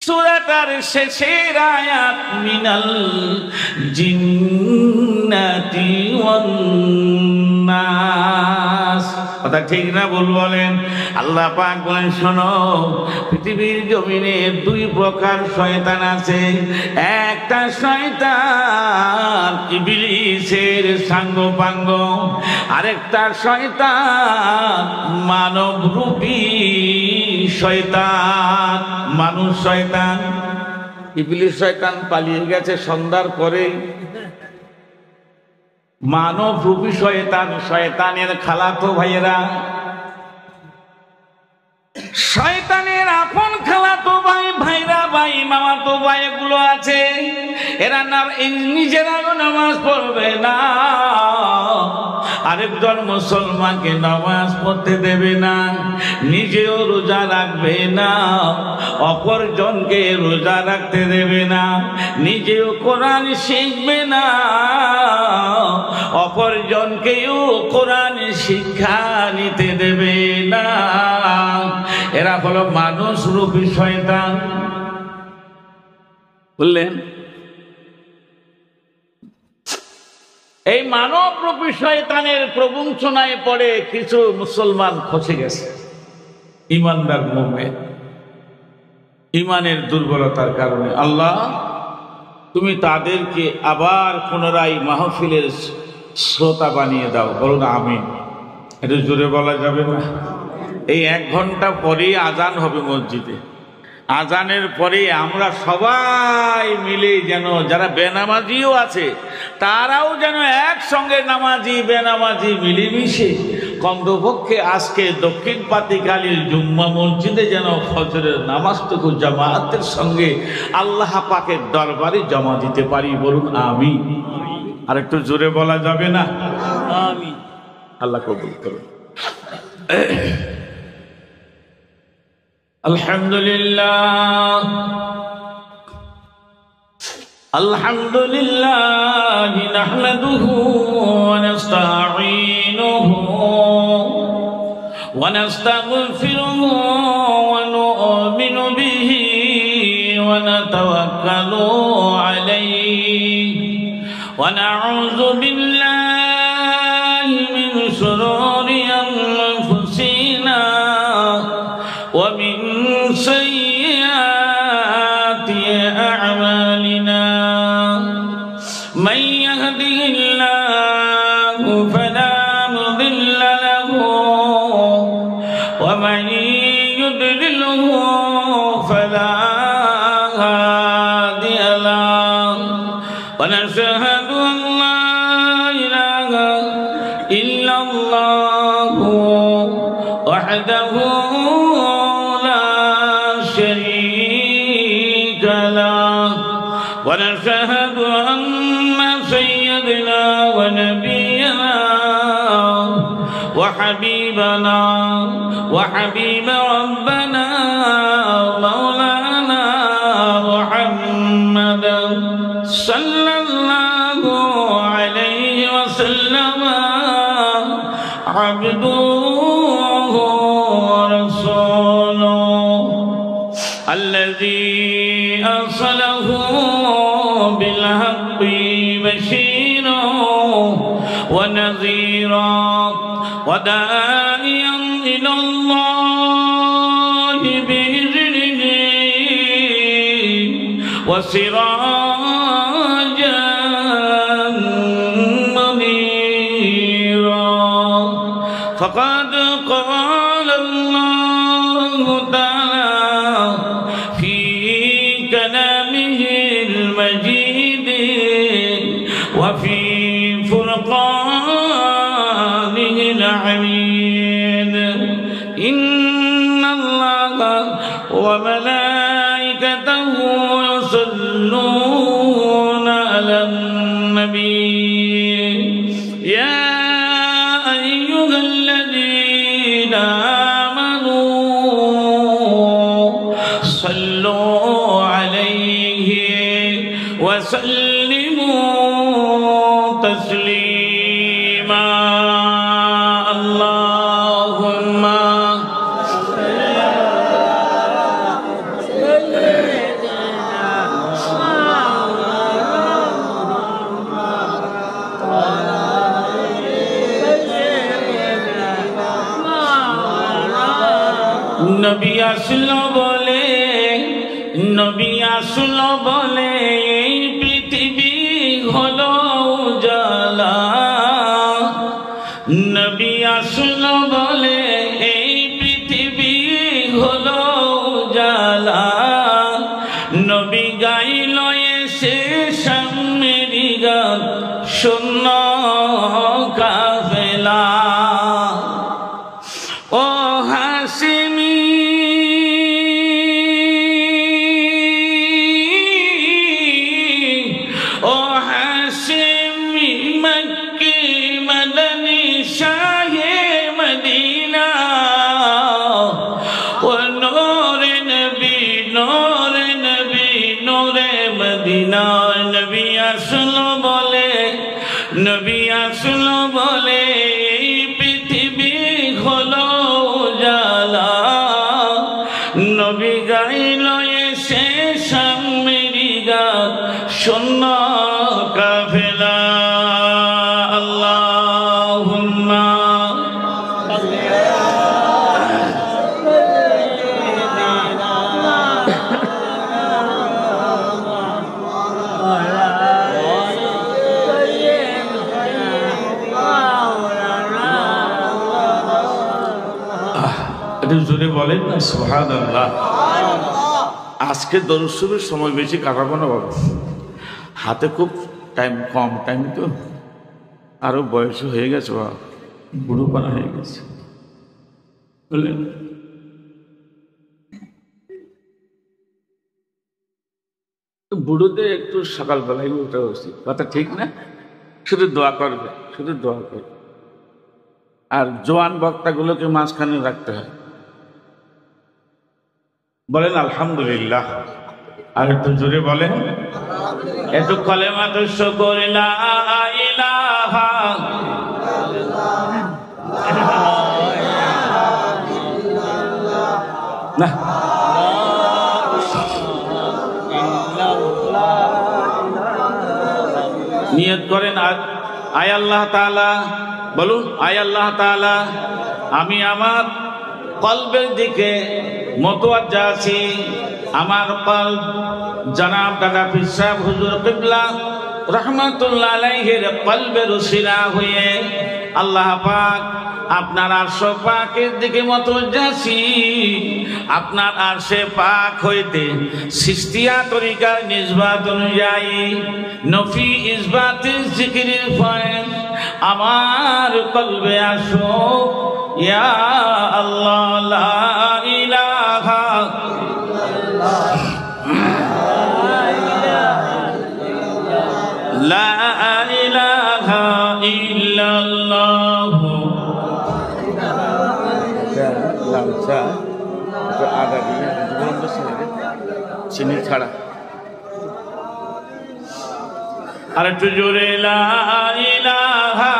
সূরাটার শেষের আয়াত মিনাল জিন্নাতি ওয়ান নাস, কথা ঠিক না ভুল বলেন? আল্লাহ পাক বলেন শোনো, পৃথিবীর জমিনে দুই প্রকার শয়তান আছে। একটা শয়তান ইবলিসের সাঙ্গপাঙ্গ, আরেকটা শয়তান মানবরূপী শয়তান, মানুষ শয়তান। ইবলিস শয়তান পালিয়ে গেছে সন্ধ্যার পরে। মানব রূপী শয়তান, শয়তানের খালাতো ভাইয়েরা, শয়তানের আপন খালাতো ভাই, ভাইরা ভাই, মামাতো ভাই এগুলো আছে। এরা নিজেরাও নামাজ পড়বে না, আরেকজন মুসলমানকে নামাজ পড়তে দেবে না, নিজেও রোজা রাখবে না, অপরজনকে রোজা রাখতে দেবে না, নিজেও কোরআন শিখবে না, অপরজনকেও কোরআন শিক্ষা নিতে দেবে না। এরা হলো মানুষ রূপী শয়তান। বললেন এই মানব রূপী শয়তানের প্রবঞ্চনায় পড়ে কিছু মুসলমান খসে গেছে, ইমানদার মুমিন। ইমানের দুর্বলতার কারণে আল্লাহ তুমি তাদেরকে আবার পুনরায় মাহফিলের শ্রোতা বানিয়ে দাও। বলুন আমিন। এটা জোরে বলা যাবে না? এই 1 ঘন্টা পরেই আজান হবে মসজিদে। আজানের পরে আমরা সবাই মিলে যেন, যারা বেনামাজিও আছে তারাও যেন একসঙ্গে নামাজি বেনামাজি মিলেমিশে কমপক্ষে আজকে দক্ষিণ পাতিকালীর জুম্মা মসজিদে যেন ফজরের নামাজটুকু জামাতের সঙ্গে আল্লাহ পাকের দরবারে জমা দিতে পারি। বলুন আমিন। আর একটু জোরে বলা যাবে না? আমিন। আল্লাহ কবুল করুন। আলহামদুলিল্লাহ, আলহামদুলিল্লাহ নাহমাদুহু ওয়া নাস্তাঈনুহু ওয়া নাস্তাগফিরুহু ওয়া নু'মিনু বিহি ওয়া নাতাওয়াক্কালু আলাইহি ওয়া নাউযু বিল্লাহি মিন শুরুরি আনফুসিনা ওয়া মিন سيئات أعمالنا من يهده الله فلا مضل له ومن يضلله فلا هادي له ونشهد أن لا إله إلا الله وحده ونشهد أن سيدنا ونبينا وحبيبنا وحبيب ربنا مولانا محمدا صلى الله عليه وسلم عبده ورسوله الذي أرسله بالحق بشيرا ونذيرا وداعيا إلى الله بإذنه وسراجا منيرا فقد قال الله تعالى في كلامه المجيد وفي فرقانه الحميد إن الله وملائكته يصلون على النبي يا أيها الذين آمنوا صلوا عليه وسلموا تسليما اللهم আসলো বলে, নবী আসলো বলে এই পৃথিবী হলো উজালা। নবী আসলো বলে এই পৃথিবী হলো উজালা। নবী গাইল এসে সামনেরি গান, শূন্য কাফেলা। ও হাসিমি ও হাসিমি মক্কি মদনী শাহে মদিনা। ও নূরে নবী নূরে নবী নূরে মদিনা। নবী আসলো বলে, নবী আসলো বলে এই পৃথিবী হলো উজালা। নবী গাইল এসে সামনেরি গান, শূন্য কাফেলা। আল্লাহুম্মা জোরে বলেন না সুবহানাল্লাহ। আজকে দরুদ শরীফের সময় বেশি কাটাবো না বাবা, হাতে খুব কম টাইম তো, আরো বয়স হয়ে গেছে বাবা, বুড়োপানা হয়ে গেছে বললেন। বুড়োদের একটু সকালবেলায় উঠা উচিত, কথা ঠিক না? শুধু দোয়া করবে, শুধু দোয়া করবে। আর জোয়ান বক্তাগুলোকে মাঝখানে রাখতে হয়। বলেন আলহামদুলিল্লাহ। আর একটু জোরে বলেন, একটু কলেমা দুঃখ করে লা ইলাহা না। নিয়ত করেন, আয় আল্লাহ তাআলা, বলুন আয় আল্লাহ তাআলা, আমি আমার কলবের দিকে মুতাওয়াজ্জা আছি। আমার কলব জনাব দাদা পীর সাহেব হুজুর কিবলা রাহমাতুল্লাহ আলাইহির কলবের উসিলা হয়ে আল্লাহ পাক আপনার আরশে পাকের দিকে মুতাওয়াজ্জা আছি। আপনার আরশে পাক হইতে সিস্তিয়া তরিকার নিসবত অনুযায়ী নফি ইসবাতের জিকিরের ফয়েজ আমার কলবে আসো। ইয়া আল্লাহ লা ইলাহা লা ইলাহা ইল্লাল্লাহ। চিনি ছাড়া আর একটু জোরে লা ইলাহা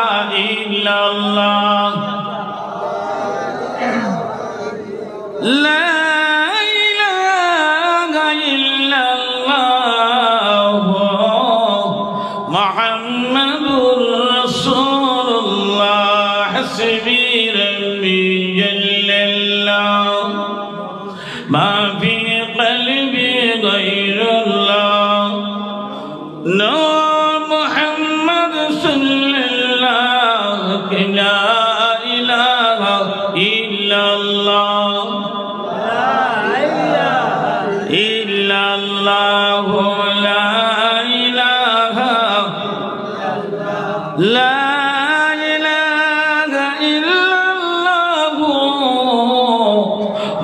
ইল্লাল্লাহ। লা ইলাহা ইল্লাল্লাহ মুহাম্মাদুর রাসূলুল্লাহ হাসবি রাব্বি জাল্লাল্লাহ মা ফি কলবি গায়রুল্লাহ নূর মুহাম্মদ সাল্লাল্লাহু লা ইলাহা ইল্লাল্লাহ ইল্লাল্লাহ লা ইলাহা লা ইলাহা ইল্লাল্লাহ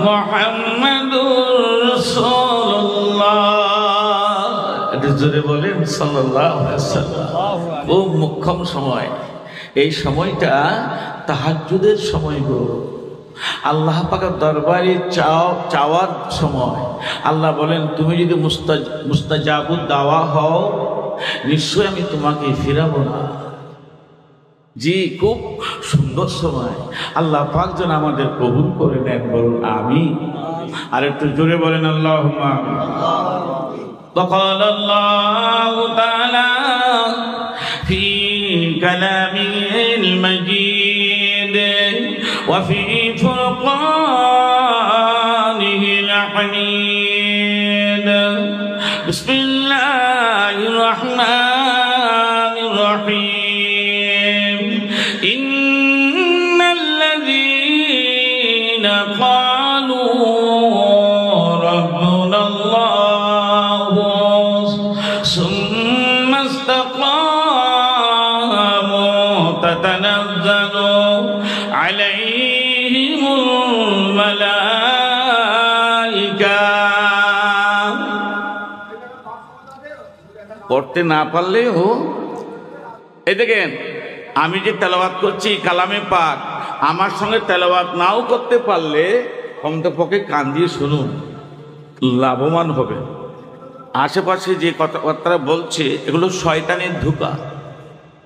মুহাম্মাদুর রাসূলুল্লাহ। এটা জোরে বলেন সাল্লাল্লাহু আলাইহি ওয়াসাল্লাম। ও মুখ্যম সময়, এই সময়টা তাহাজ্জুদের সময় গো, আল্লাহ পাকের দরবারে চাওয়ার সময়। আল্লাহ বলেন তুমি যদি মুস্তাজাবুদ দাওয়া হও নিশ্চয় আমি তোমাকে ফিরাবো না। জি, খুব সুন্দর সময়, আল্লাহ পাক যেন আমাদের কবুল করে নেন, বলুন আমিন। আর একটু জোরে বলেন আল্লাহুম্মা। وقال الله تعالى في كلامه المجيد وفي فرقانه বিসমিল্লাহির রহমানির রহিম ইন্নাল্লাযীনা ক্বালু রাব্বুনাল্লাহু সুম্মা ইসতাকামু তাতানাজ্জালু আলাইহিমুল মালাইকা। পড়তে না পারলেও এই দেখেন, আমি যে তেলাওয়াত করছি কালামে পাক, আমার সঙ্গে তেলাওয়াত নাও করতে পারলে অন্তপক্ষে কান দিয়ে শুনুন, লাভবান হবে। আশেপাশে যে কথাবার্তা বলছে এগুলো শয়তানের ধোঁকা,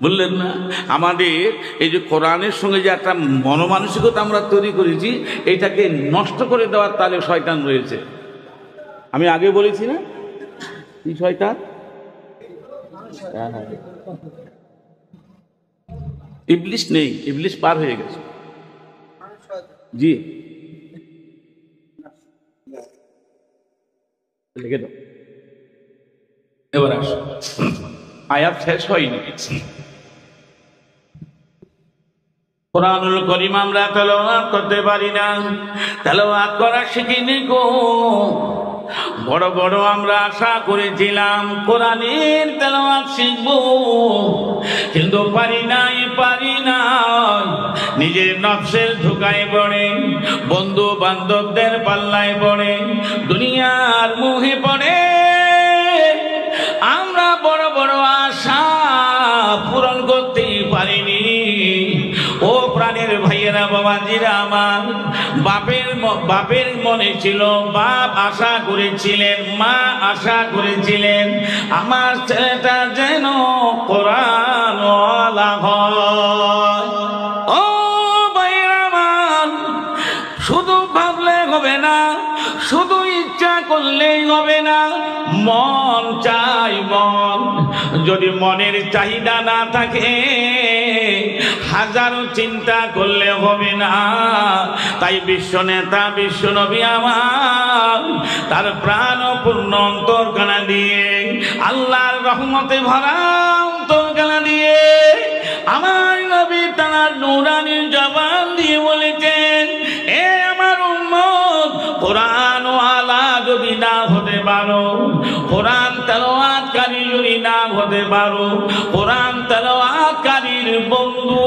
বুঝলেন না? আমাদের এই যে কোরআনের সঙ্গে যে একটা মনোমানসিকতা আমরা তৈরি করেছি, এটাকে নষ্ট করে দেওয়ার তালে শয়তান রয়েছে। আমি আগে বলেছি না কি শয়তান? ইবলিশ নেই, ইবলিশ পার হয়ে গেছে। জি লিখে দাও। এবার আস, আয়াত শেষ হয়নি। কোরআনুল কারীম আমরা তেলাওয়াত করতে পারি না, তেলাওয়াত করা শিখিনি গো। বড় বড় আমরা আশা করেছিলাম কোরআনের তেলাওয়াত শিখবো, কিন্তু পারি নাই। নিজের নফসের ধোঁকায় পড়ে, বন্ধু বান্ধবদের পাল্লায় পড়ে, দুনিয়ার মোহে পড়ে আমরা বড় বড় আশা পূরণ করতেই পারিনি। ও প্রাণের ভাইয়েরা, বাবাজিরা আমার, বাপের মনে ছিল, বাপ আশা করেছিলেন, মা আশা করেছিলেন আমার ছেলেটা যেন কোরআনওয়ালা হয়। ও ভাইয়েরা আমার, শুধু ভাবলে হবে না, শুধু ইচ্ছা করলেই হবে না, মন চাই মন। যদি মনের চাহিদা না থাকে হাজারো চিন্তা করলে হবে না। তাই বিশ্বনেতা বিশ্বনবী আমার তার প্রাণ পূর্ণ অন্তরখানা দিয়ে, আল্লাহর রহমতে ভরা অন্তরখানা দিয়ে, আমার নবী তার নূরানি জবান দিয়ে বলেছেন, এ আমার উম্মত, কোরআনওয়ালা যদি না হতে পারো, কোরআন তেলাওয়াতকারী যদি না হতে পারো, কোরআন তেলাওয়াতকারীর বন্ধু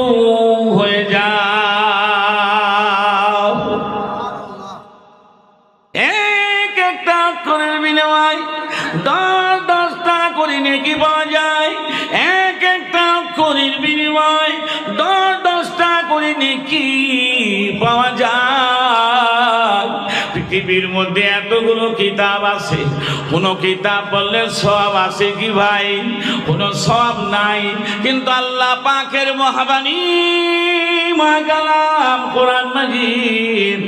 হয়ে যাও। এক একটা অক্ষরের বিনিময় 10-10টা করে নেকি পাওয়া যায়। এক একটা অক্ষরের বিনিময় 10-10টা করে নেকি পাওয়া যায়। পৃথিবীর মধ্যে এতগুলো কিতাব আছে, কোন কিতাব বললে সওয়াব আছে কি ভাই? কোন সওয়াব নাই। কিন্তু আল্লাহ পাকের মহাবাণী মহাকালাম কোরআন মাজিদ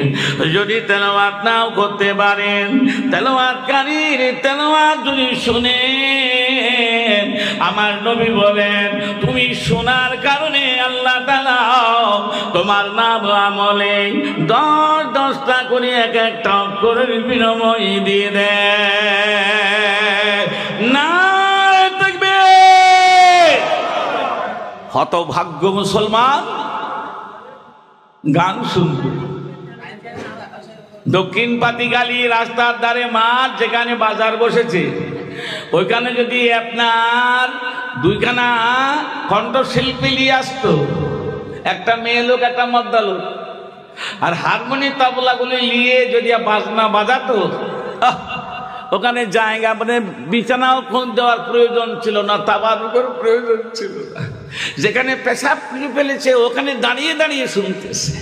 যদি তেলাওয়াত নাও করতে পারেন, তেলাওয়াতকারীর তেলাওয়াত যদি শুনেন, আমার নবী বলেন, তুমি শোনার কারণে আল্লাহ তাআলা তোমার নাম আমলে 10-10টা করে এক একটা অক্ষরের বিনিময় দিয়ে দেয়। না দেখবে হতভাগ্য মুসলমান গান শুনবে। দক্ষিণ পাতিগালি রাস্তার ধারে মাঠ, যেখানে বাজার বসেছে, ওইখানে যদি আপনার 2খানা কণ্ঠশিল্পী নিয়ে আসতো, একটা মেয়ে লোক একটা মদ্দা লোক, আর হারমোনি তবলাগুলি নিয়ে যদি বাজনা বাজাতো, ওখানে জায়গা মানে বিছানাও খোঁজ দেওয়ার প্রয়োজন ছিল না, তাবারুকের প্রয়োজন ছিল না। যেখানে পেশাব ফেলেছে ওখানে দাঁড়িয়ে দাঁড়িয়ে শুনতেছে,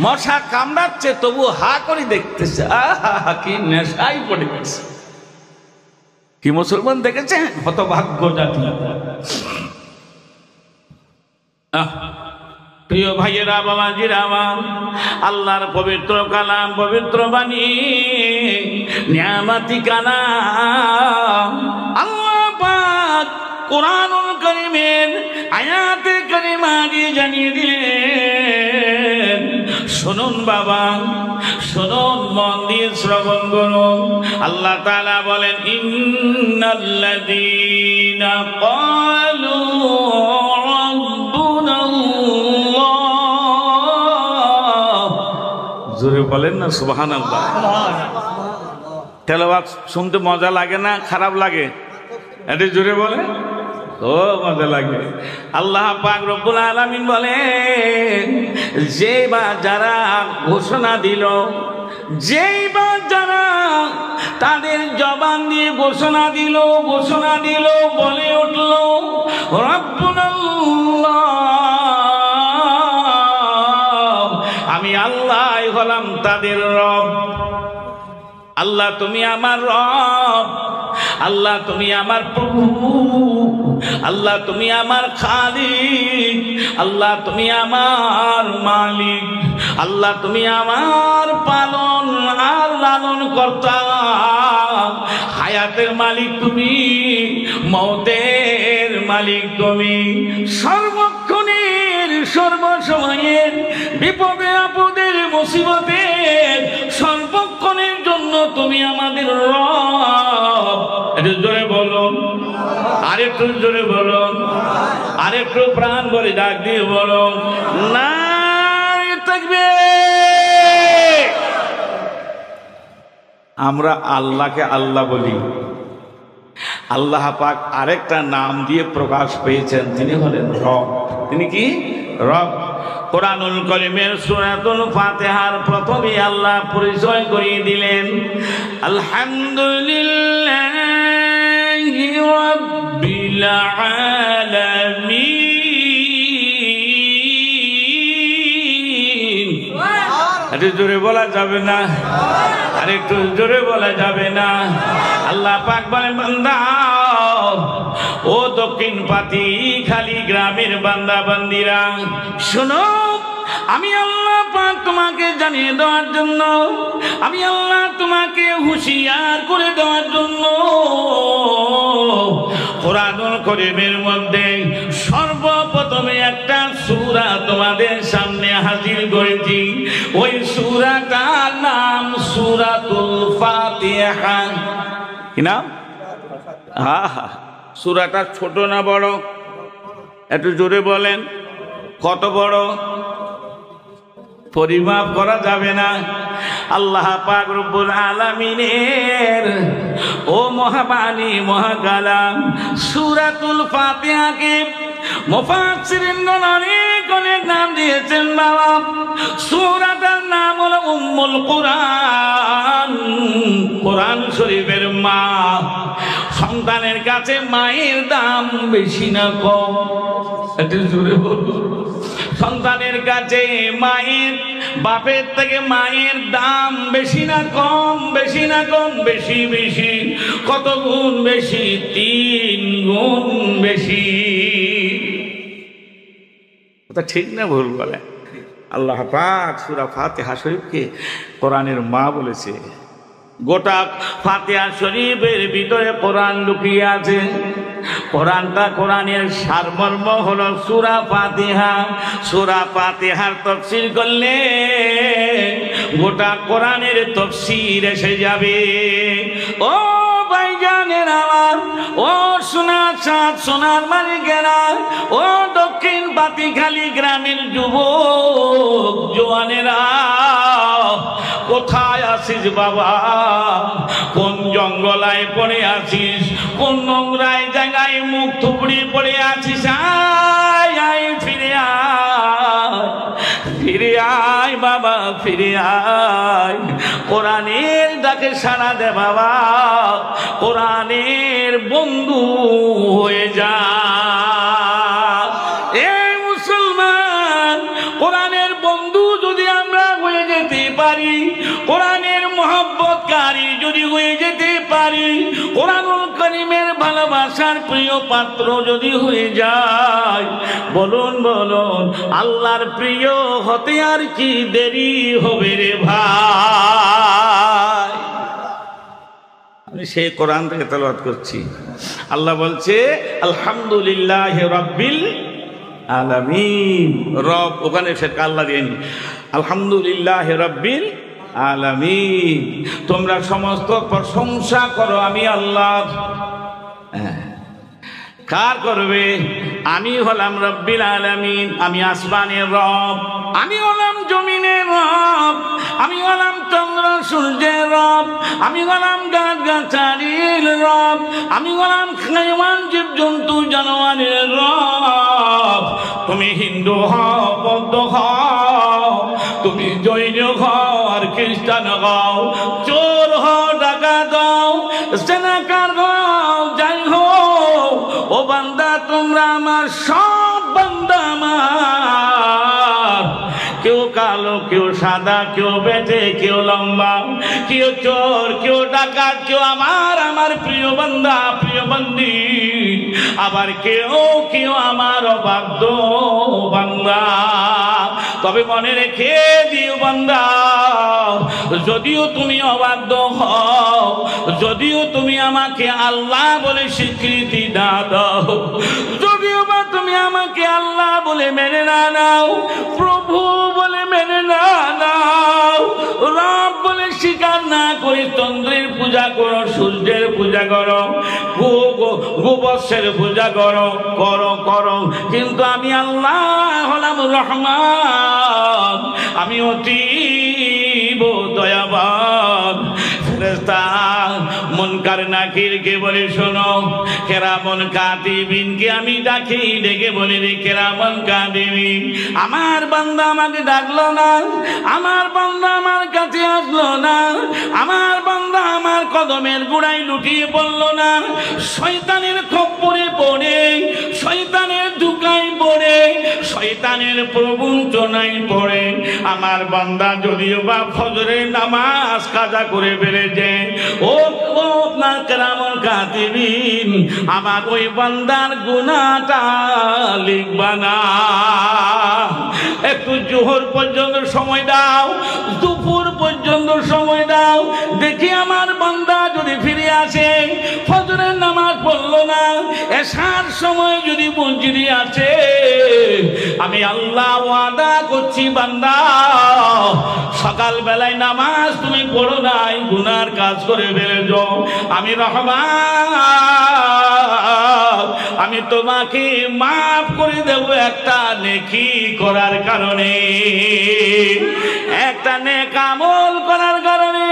মশা কামড়াচ্ছে তবু হা করে দেখতেছে। আহা, কি নেশাই পড়ে গেছে। কি মুসলমান দেখেছেন? হতভাগ্য জাতি। প্রিয় ভাইয়েরা, বাবাজিরা আমার, আল্লাহর পবিত্র কালাম, পবিত্র বাণী, নিয়ামতি কালাম, আল্লাহ পাক কোরআনুল কারীমের আয়াতে কারিমা দিয়ে জানিয়ে দিলেন, শুনুন বাবা, শুনুন, মন দিয়ে শ্রবণ করুন। আল্লাহ তাআলা বলেন ইন্নাল্লাযীনা ক্বালু রাব্বুনাল্লাহ, জোরে বলেন না সুবহানাল্লাহ। তেলাওয়াত শুনতে মজা লাগে না খারাপ লাগে? এটা জোরে বলে, ও মজা লাগে। আল্লাহ পাক রব্বুল আলামিন বলেন, যে বা যারা ঘোষণা দিল, যেই বা যারা তাদের জবান দিয়ে ঘোষণা দিল বলে উঠল রাব্বুনাল্লাহ, আমি আল্লাহ হলাম তাদের রব। আল্লাহ তুমি আমার রব, আল্লাহ তুমি আমার প্রভু, আল্লাহ তুমি আমার খালিক, আল্লাহ তুমি আমার মালিক, আল্লাহ তুমি আমার পালন আর লালন কর্তা। হায়াতের মালিক তুমি, মওতের মালিক তুমি, সর্বক্ষণের সর্বসময়ের বিপদে আপদের মুসিবতের সর্বক্ষণের জন্য তুমি আমাদের রব। একটু জোরে বলুন, আরেকটু জোরে বলুন, আরেকটু প্রাণ ভরে ডাক দিয়ে বলুন নারে তাকবীর। আমরা আল্লাহকে আল্লাহ বলি, আল্লাহ পাক আরেকটা নাম দিয়ে প্রকাশ পেয়েছেন, তিনি হলেন রব। তিনি কি? রব। কোরআনুল কারীমের সূরাতুল ফাতিহার প্রথমে আল্লাহ পরিচয় করিয়ে দিলেন আলহামদুলিল্লাহি রাব্বিল আলামিন। আরে জোরে বলা যাবে না? আর একটু জোরে বলা যাবে না? আল্লাহ পাক বলেন, বান্দা ও দক্ষিণ পাতি খালি গ্রামের বান্দা বান্দিরা, শোনো, আমি আল্লাহ পাক তোমাকে জানিয়ে দেওয়ার জন্য, আমি আল্লাহ তোমাকে হুঁশিয়ার করে দেওয়ার জন্য কোরআনুল কারীমের মধ্যে সর্বপ্রথমে একটা সূরা তোমাদের সামনে হাজির করেছি। ওই সূরাটার নাম সূরাতুল ফাতিহা। কি নাম? সূরাটা ছোট না বড়? একটু জোরে বলেন, কত বড়? পরিমাপ করা যাবে না। আল্লাহ পাক রব্বুল আলামিনের ও মহাবাণী মহাকালাম সূরাতুল ফাতিহাকে মুফাসসিরিনগণ অনেক নাম দিয়েছেন বাবা। সূরাটার নাম হলো উম্মুল কুরআন, কোরআন শরীফের মা। সন্তানের কাছে মায়ের দাম বেশি না কম? একটু জোরে বলুন। সন্তানের কাছে মায়ের, বাপের থেকে মায়ের দাম বেশি না কম? বেশি না কম? বেশি বেশি। কত গুণ বেশি? 3 গুণ বেশি। কথা ঠিক না ভুল বলে? আল্লাহ পাক সূরা ফাতিহা শরীফকে কোরআনের মা বলেছে। গোটা ফাতিহা শরীফের ভিতরে কোরআন লুকিয়ে আছে। কোরআনটা, কোরআনের সারমর্ম হলো সূরা ফাতিহা। সূরা ফাতিহার তাফসীর করলে গোটা কোরআনের তাফসীর এসে যাবে। ও ভাইজানের আমার, ও সোনার মালিকেরা, ও দক্ষিণ পাতিখালী গ্রামের যুবক জওয়ানেরা, কোথায় আছিস বাবা? কোন জঙ্গলায় পড়ে আছিস? কোন নোংরায় জায়গায় মুখ থুবড়ে পড়ে আছিস? আয় ফিরে আয়, ফিরে আয় বাবা, ফিরে আয়। কোরআনের ডাকে সাড়া দে বাবা, কোরআনের বন্ধু হয়ে যা। এই মুসলমান, কোরআনের বন্ধু যদি আমরা হয়ে যেতে পারি, কোরআনের মহব্বতকারী যদি হয়ে যেতে পারি, কোরআনুল কারীমের ভালোবাসার প্রিয় পাত্র যদি হয়ে যায়, বলুন বলুন, আল্লাহর প্রিয় হতে আর কি দেরি হবে রে ভাই? আমি সেই কোরআন থেকে তেলাওয়াত করছি। আল্লাহ বলছে আলহামদুলিল্লাহি রাব্বিল আলামিন। রব ওখানে সে আল্লাহ দিয়েনি। আলহামদুলিল্লাহ রাব্বিল আলামিন। তোমরা সমস্ত প্রশংসা করো আমি আল্লাহ। কার করবে? আমি হলাম রব্বিল আলামিন, আমি আসমানের রব, আমি হলাম জমিনের রব, আমি হলাম চন্দ্র সূর্যের রব, আমি হলাম গাছ গাছালির রব, আমি হলাম হাইওয়ান জীব জন্তু জানোয়ারের রব। তুমি হিন্দু হও, বৌদ্ধ হও, তুমি জৈন হও আর খ্রিস্টান হও, চোর হও, ডাকাত হও, সেনাকার হও, যাই হোক, ও বান্দা তোমরা আমার, সব বান্দা আমার। কেউ কালো, কেউ সাদা, কেউ বেঁটে, কেউ লম্বা, কেউ চোর, কেউ ডাকাত, কেউ আমার প্রিয় বান্দা, প্রিয় বান্দি। আবার কেউ আমার অবাধ্য বান্দা। তবে মনে রেখে দিও বান্দা, যদিও তুমি অবাধ্য হও, যদিও তুমি আমাকে আল্লাহ বলে স্বীকৃতি না দাও, যদিও বা তুমি আমাকে আল্লাহ বলে মেনে না নাও, প্রভু বলে মেনে না নাও, রব বলে স্বীকার না করে চন্দ্রের পূজা করো, সূর্যের পূজা করো, গোবর্ষের পূজা করো, করো, কিন্তু আমি আল্লাহ হলাম রহমান, আমি অতীব দয়াবান। ফেরেশতা মুনকার নাকিরকে বলে শোনো, কেরামন কাতিবিনকে আমি ডাকি, ডেকে বলি রে কেরামন কাতিবিন, আমার বান্দা আমাকে ডাকলো না, আমার বান্দা আমার কাছে আসলো না, আমার বান্দা আমার কদমের গোড়ায় লুটিয়ে পড়লো না, শয়তানের খপ্পরে পড়ে, শয়তানের ধোঁকায় পড়ে, শয়তানের প্রবঞ্চনায় পড়ে আমার বান্দা যদিও বা ফজরের নামাজ কাজা করে ফেলেছে, ও আপনার কেরামন কাতিবিন আমার ওই বান্দার গুনাহটা লিখবা না। একটু জোহর পর্যন্ত সময় দাও, দুপুর পর্যন্ত সময় দাও, দেখি আমার বান্দা যদি ফিরে আসে, ফজরের নামাজ পড়লো না, এশার সময় যদি মসজিদে আসে, আমি আল্লাহ ওয়াদা করছি বান্দা, সকাল বেলায় নামাজ তুমি পড়ো নাই, গুনার কাজ করে ফেলেছ, আমি রহমান, আমি তোমাকে মাফ করে দেব একটা নেকি করার কারণে, একটা নেক আমল করার কারণে।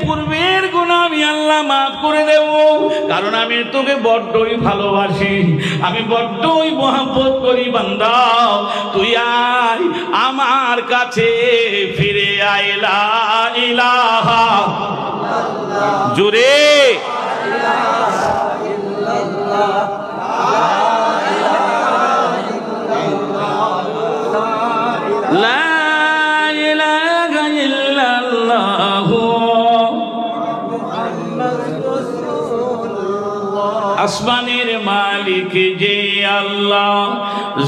পূর্বের গুনাহ আমি আল্লাহ মাফ করে দেব, কারণ আমি তোকে বড্ডই ভালোবাসি, আমি বড্ডই মহব্বত করি। বান্দা তুই আয় আমার কাছে ফিরে আয়, লা ইলাহা জুড়ে আসমানের মালিক যে আল্লাহ,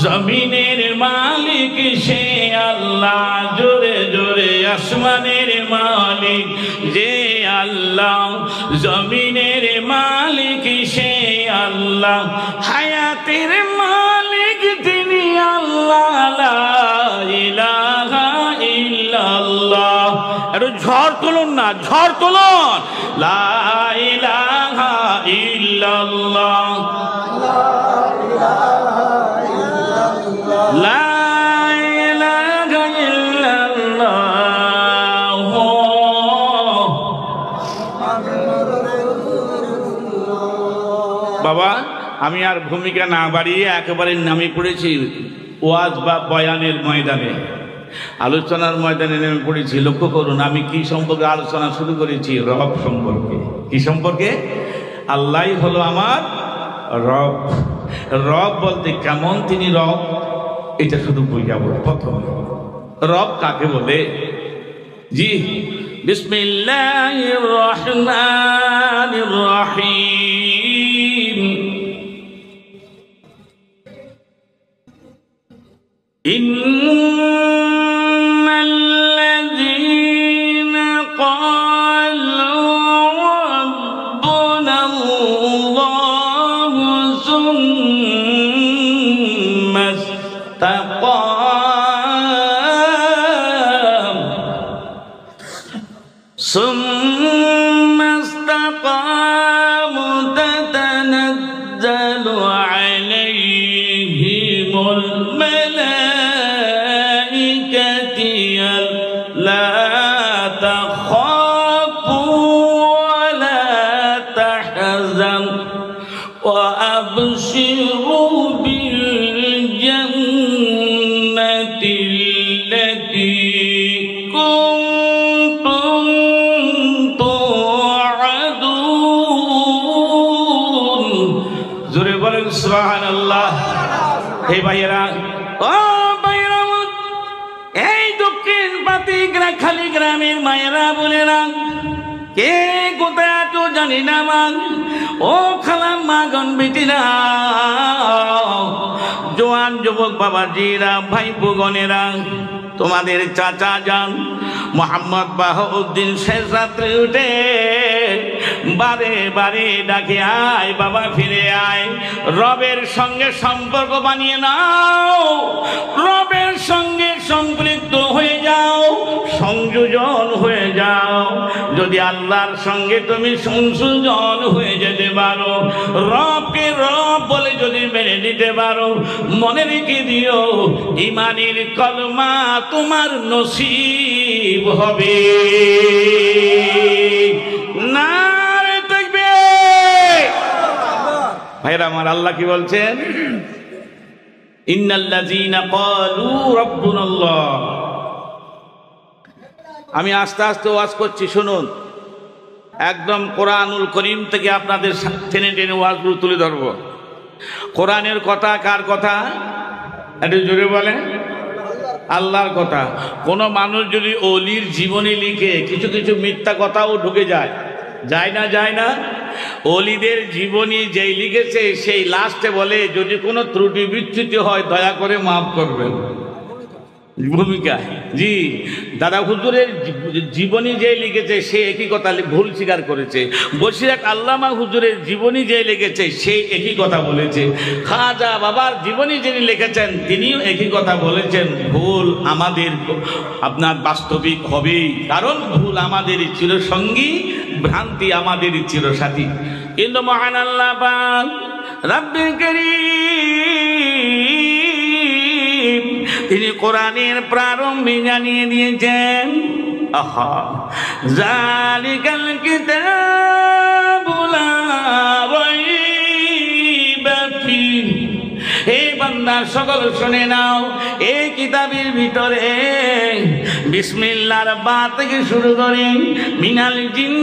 জমিনের মালিক সে আল্লাহ, জোরে জোরে আসমানের মালিক যে আল্লাহ, জমিনের মালিক সে আল্লাহ, হায়াতের মালিক তিনি আল্লাহ, লা ইলাহা ইল্লাল্লাহ। একটু ঝড় তুলুন না, ঝড় তুলুন, লা ইলাহা ইল্লাল্লাহ, লা ইলাহা ইল্লাল্লাহ। বাবা আমি আর ভূমিকা না বাড়িয়ে একেবারে নামে পড়েছি ওয়াজ বা বয়ানের ময়দানে, আলোচনার ময়দানে নেমে পড়েছি। লক্ষ্য করুন আমি কি সম্পর্কে আলোচনা শুরু করেছি, রব সম্পর্কে। কি সম্পর্কে? আল্লাহই হলো আমার রব। রব বলতে কেমন তিনি রব এটা শুধু বুঝাবো। প্রথম রব কাকে বলে? জি, বিসমিল্লাহির রহমানির রহিম। ইন্নাল্লাযীনা ক্বালু রাব্বুনাল্লাহু সুম্মা ইসতাকামু আযান ওয়া আবশিরু বিল জান্নাতিল্লাতী কুনতুম তুআদুন। জোরে বলেন সুবহানাল্লাহ। হে ভাইয়েরা, ও ভাইয়েরা, এই দক্ষিণ পাতিগ্রা খালি গ্রামের মায়েরা বোনেরা, কে কোথায় আছো জানি না মা, ও খালাম মা গন বেটিরা, জোয়ান যুবক বাবাজিরা, ভাই বোনেরা, তোমাদের চাচা যান মোহাম্মদ বাহাউদ্দিন শেষ রাত্রে উঠে বারে বারে ডাকে, আয় বাবা ফিরে আয়, রবের সঙ্গে সম্পর্ক বানিয়ে নাও, রবের সঙ্গে সম্পৃক্ত হয়ে যাও, সংযোজন হয়ে যাও। যদি আল্লাহর সঙ্গে তুমি সংযোজন হয়ে যেতে পারো, রবকে রব বলে যদি মেনে নিতে পারো, মনে রেখে দিও ঈমানের কলমা তোমার নসিব হবে। নারে তাকবীর। ভাইরা আমার, আল্লাহ কি বলছেন? ইন্নাল্লাযীনা ক্বালু রাব্বুনাল্লাহ। আমি আস্তে আস্তে ওয়াজ করছি, শুনুন, একদম কোরআনুল করিম থেকে আপনাদের টেনে টেনে ওয়াজগুলো তুলে ধরব। কোরআনের কথা কার কথা? একটু জোরে বলেন। আল্লাহর কথা। কোনো মানুষ যদি ওলির জীবনী লিখে কিছু কিছু মিথ্যা কথাও ঢুকে যায়, যায় না? যায় না? ওলিদের জীবনী যেই লিখেছে সেই লাস্টে বলে, যদি কোনো ত্রুটি বিচ্যুতি হয় দয়া করে মাফ করবেন। ভূমিকা জি, দাদা হুজুরের জীবনী যে লিখেছে সে একই কথা ভুল স্বীকার করেছে। বসিরহাট আল্লামা হুজুরের জীবনী যে লিখেছে সেই একই কথা বলেছে। খাজা বাবার জীবনী যিনি লিখেছেন তিনিও একই কথা বলেছেন। ভুল আমাদের আপনার বাস্তবিক হবেই, কারণ ভুল আমাদেরই চিরসঙ্গী, ভ্রান্তি আমাদেরই চিরসাথী। কিন্তু মহান আল্লাহ পাক রব্বুল কারীম তিনি কোরআনের প্রারম্ভে জানিয়ে দিয়েছেন, আহা যালিকাল কিতাবু লা রাইবা ফীহি। হে বান্দা সকল শুনে নাও, এই কিতাবের ভিতরে বিসমিল্লাহর বা থেকে শুরু করে মিনাল জিন